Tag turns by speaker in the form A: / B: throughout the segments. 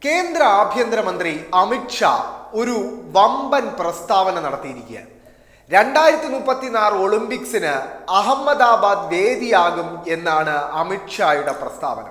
A: കേന്ദ്ര ആഭ്യന്തരമന്ത്രി അമിത്ഷാ ഒരു വമ്പൻ പ്രസ്താവന നടത്തിയിരിക്കുകയാണ്. 2034 ഒളിമ്പിക്സിന് അഹമ്മദാബാദ് വേദിയാകും എന്നാണ് അമിത്ഷായുടെ പ്രസ്താവന.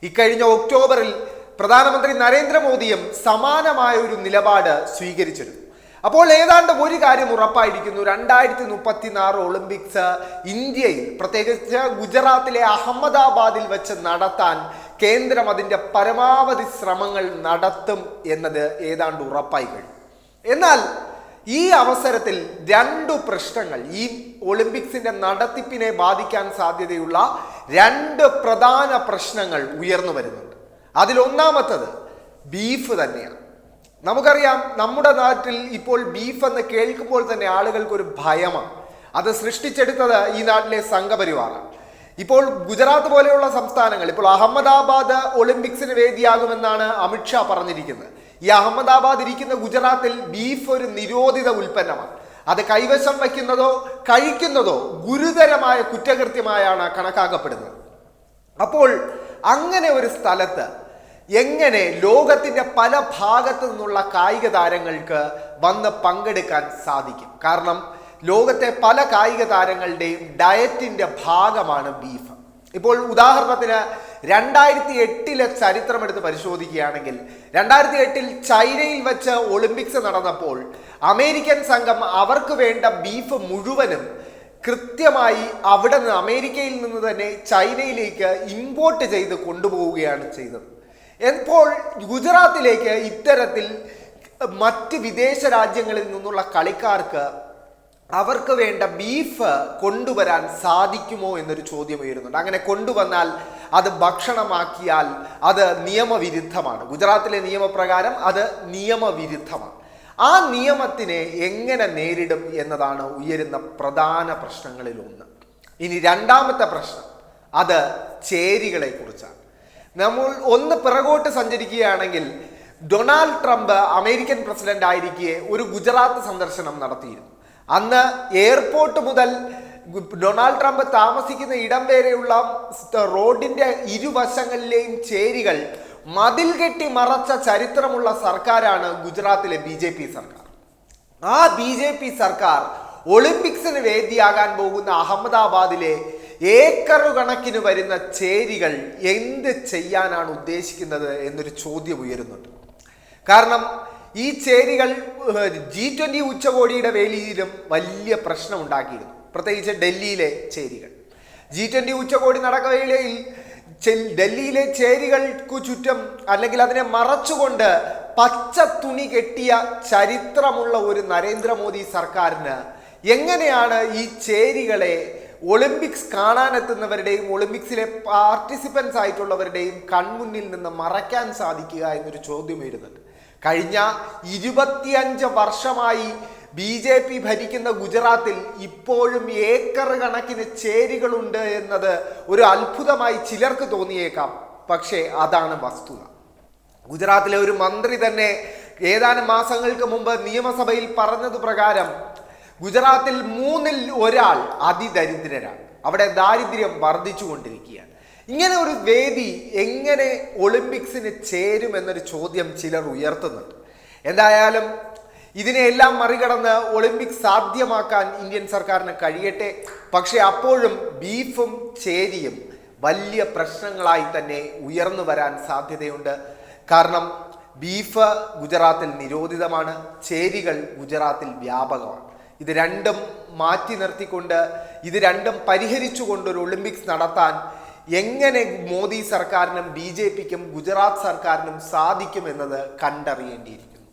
A: ഇക്കഴിഞ്ഞ ഒക്ടോബറിൽ പ്രധാനമന്ത്രി നരേന്ദ്രമോദിയും സമാനമായ ഒരു നിലപാട് സ്വീകരിച്ചിരുന്നു. അപ്പോൾ ഏതാണ്ട് ഒരു കാര്യം ഉറപ്പായിരിക്കുന്നു, 2034 ഒളിമ്പിക്സ് ഇന്ത്യയിൽ പ്രത്യേകിച്ച് ഗുജറാത്തിലെ അഹമ്മദാബാദിൽ വെച്ച് നടത്താൻ കേന്ദ്രം അതിൻ്റെ പരമാവധി ശ്രമങ്ങൾ നടത്തും എന്നത് ഏതാണ്ട് ഉറപ്പായി കഴിഞ്ഞു. എന്നാൽ ഈ അവസരത്തിൽ രണ്ടു പ്രശ്നങ്ങൾ, ഈ ഒളിമ്പിക്സിന്റെ നടത്തിപ്പിനെ ബാധിക്കാൻ സാധ്യതയുള്ള രണ്ട് പ്രധാന പ്രശ്നങ്ങൾ ഉയർന്നു വരുന്നുണ്ട്. അതിലൊന്നാമത്തത് ബീഫ് തന്നെയാണ്. നമുക്കറിയാം, നമ്മുടെ നാട്ടിൽ ഇപ്പോൾ ബീഫ് എന്ന് കേൾക്കുമ്പോൾ തന്നെ ആളുകൾക്കൊരു ഭയമാണ്. അത് സൃഷ്ടിച്ചെടുത്തത് ഈ നാട്ടിലെ സംഘപരിവാറാണ്. ഇപ്പോൾ ഗുജറാത്ത് പോലെയുള്ള സംസ്ഥാനങ്ങൾ, ഇപ്പോൾ അഹമ്മദാബാദ് ഒളിമ്പിക്സിന് വേദിയാകുമെന്നാണ് അമിത്ഷാ പറഞ്ഞിരിക്കുന്നത്. ഈ അഹമ്മദാബാദ് ഇരിക്കുന്ന ഗുജറാത്തിൽ ബീഫ് ഒരു നിരോധിത ഉൽപ്പന്നമാണ്. അത് കൈവശം വയ്ക്കുന്നതോ കഴിക്കുന്നതോ ഗുരുതരമായ കുറ്റകൃത്യമായാണ് കണക്കാക്കപ്പെടുന്നത്. അപ്പോൾ അങ്ങനെ ഒരു സ്ഥലത്ത് എങ്ങനെ ലോകത്തിന്റെ പല ഭാഗത്തു നിന്നുള്ള കായിക താരങ്ങൾക്ക് വന്ന് പങ്കെടുക്കാൻ സാധിക്കും? കാരണം ലോകത്തെ പല കായിക താരങ്ങളുടെയും ഡയറ്റിന്റെ ഭാഗമാണ് ബീഫ്. ഇപ്പോൾ ഉദാഹരണത്തിന് 2008 ചരിത്രം എടുത്ത് പരിശോധിക്കുകയാണെങ്കിൽ 2008 ചൈനയിൽ വെച്ച് ഒളിമ്പിക്സ് നടന്നപ്പോൾ അമേരിക്കൻ സംഘം അവർക്ക് വേണ്ട ബീഫ് മുഴുവനും കൃത്യമായി അവിടെ നിന്ന്, അമേരിക്കയിൽ നിന്ന് തന്നെ ചൈനയിലേക്ക് ഇമ്പോർട്ട് ചെയ്ത് കൊണ്ടുപോവുകയാണ് ചെയ്തത്. ഇപ്പോൾ ഗുജറാത്തിലേക്ക് ഇത്തരത്തിൽ മറ്റ് വിദേശ രാജ്യങ്ങളിൽ നിന്നുള്ള കളിക്കാർക്ക് അവർക്ക് വേണ്ട ബീഫ് കൊണ്ടുവരാൻ സാധിക്കുമോ എന്നൊരു ചോദ്യം ഉയരുന്നുണ്ട്. അങ്ങനെ കൊണ്ടുവന്നാൽ അത് ഭക്ഷണമാക്കിയാൽ അത് നിയമവിരുദ്ധമാണ്. ഗുജറാത്തിലെ നിയമപ്രകാരം അത് നിയമവിരുദ്ധമാണ്. ആ നിയമത്തിനെ എങ്ങനെ നേരിടും എന്നതാണ് ഉയരുന്ന പ്രധാന പ്രശ്നങ്ങളിൽ ഒന്ന്. ഇനി രണ്ടാമത്തെ പ്രശ്നം, അത് ചേരികളെ കുറിച്ചാണ്. നമ്മൾ ഒന്ന് പിറകോട്ട് സഞ്ചരിക്കുകയാണെങ്കിൽ, ഡൊണാൾഡ് ട്രംപ് അമേരിക്കൻ പ്രസിഡന്റ് ആയിരിക്കെ ഒരു ഗുജറാത്ത് സന്ദർശനം നടത്തിയിരുന്നു. അന്ന് എയർപോർട്ട് മുതൽ ഡൊണാൾഡ് ട്രംപ് താമസിക്കുന്ന ഇടം വരെയുള്ള റോഡിന്റെ ഇരുവശങ്ങളിലെയും ചേരികൾ മതിൽ കെട്ടി മറച്ച ചരിത്രമുള്ള സർക്കാരാണ് ഗുജറാത്തിലെ BJP സർക്കാർ. ആ BJP സർക്കാർ ഒളിമ്പിക്സിന് വേദിയാകാൻ പോകുന്ന അഹമ്മദാബാദിലെ ഏക്കറു കണക്കിന് വരുന്ന ചേരികൾ എന്ത് ചെയ്യാനാണ് ഉദ്ദേശിക്കുന്നത് എന്നൊരു ചോദ്യം ഉയരുന്നുണ്ട്. കാരണം ഈ ചേരികൾ G20 ഉച്ചകോടിയുടെ വേദിയിലും വലിയ പ്രശ്നം ഉണ്ടാക്കിയിരുന്നു. പ്രത്യേകിച്ച് ഡൽഹിയിലെ ചേരികൾ. G20 ഉച്ചകോടി നടക്കവേളയിൽ ഡൽഹിയിലെ ചേരികൾക്കു ചുറ്റും, അല്ലെങ്കിൽ അതിനെ മറച്ചുകൊണ്ട് പച്ച തുണി കെട്ടിയ ചരിത്രമുള്ള ഒരു നരേന്ദ്രമോദി സർക്കാരിന് എങ്ങനെയാണ് ഈ ചേരികളെ ഒളിമ്പിക്സ് കാണാനെത്തുന്നവരുടെയും ഒളിമ്പിക്സിലെ പാർട്ടിസിപ്പൻസ് ആയിട്ടുള്ളവരുടെയും കൺമുന്നിൽ നിന്ന് മറയ്ക്കാൻ സാധിക്കുക എന്നൊരു ചോദ്യം വരുന്നുണ്ട്. കഴിഞ്ഞ 25 വർഷമായി BJP ഭരിക്കുന്ന ഗുജറാത്തിൽ ഇപ്പോഴും ഏക്കർ കണക്കിന് ചേരികളുണ്ട് എന്നത് ഒരു അത്ഭുതമായി ചിലർക്ക് തോന്നിയേക്കാം. പക്ഷേ അതാണ് വസ്തുത. ഗുജറാത്തിലെ ഒരു മന്ത്രി തന്നെ ഏതാനും മാസങ്ങൾക്ക് മുമ്പ് നിയമസഭയിൽ പറഞ്ഞത് പ്രകാരം ഗുജറാത്തിൽ 3-ൽ 1 അതിദരിദ്രരാണ്. അവിടെ ദാരിദ്ര്യം വർദ്ധിച്ചുകൊണ്ടിരിക്കുകയാണ്. ഇങ്ങനെ ഒരു വേദി എങ്ങനെ ഒളിമ്പിക്സിന് ചേരുമെന്നൊരു ചോദ്യം ചിലർ ഉയർത്തുന്നുണ്ട്. എന്തായാലും ഇതിനെല്ലാം മറികടന്ന് ഒളിമ്പിക്സ് സാധ്യമാക്കാൻ ഇന്ത്യൻ സർക്കാരിന് കഴിയട്ടെ. പക്ഷെ അപ്പോഴും ബീഫും ചേരിയും വലിയ പ്രശ്നങ്ങളായി തന്നെ ഉയർന്നു വരാൻ സാധ്യതയുണ്ട്. കാരണം ബീഫ് ഗുജറാത്തിൽ നിരോധിതമാണ്, ചേരികൾ ഗുജറാത്തിൽ വ്യാപകമാണ്. ഇത് രണ്ടും മാറ്റി നിർത്തിക്കൊണ്ട്, ഇത് രണ്ടും പരിഹരിച്ചുകൊണ്ട് ഒരു ഒളിമ്പിക്സ് നടത്താൻ എങ്ങനെ മോദി സർക്കാരിനും BJPക്കും ഗുജറാത്ത് സർക്കാരിനും സാധിക്കുമെന്നത് കണ്ടറിയേണ്ടിയിരിക്കുന്നു.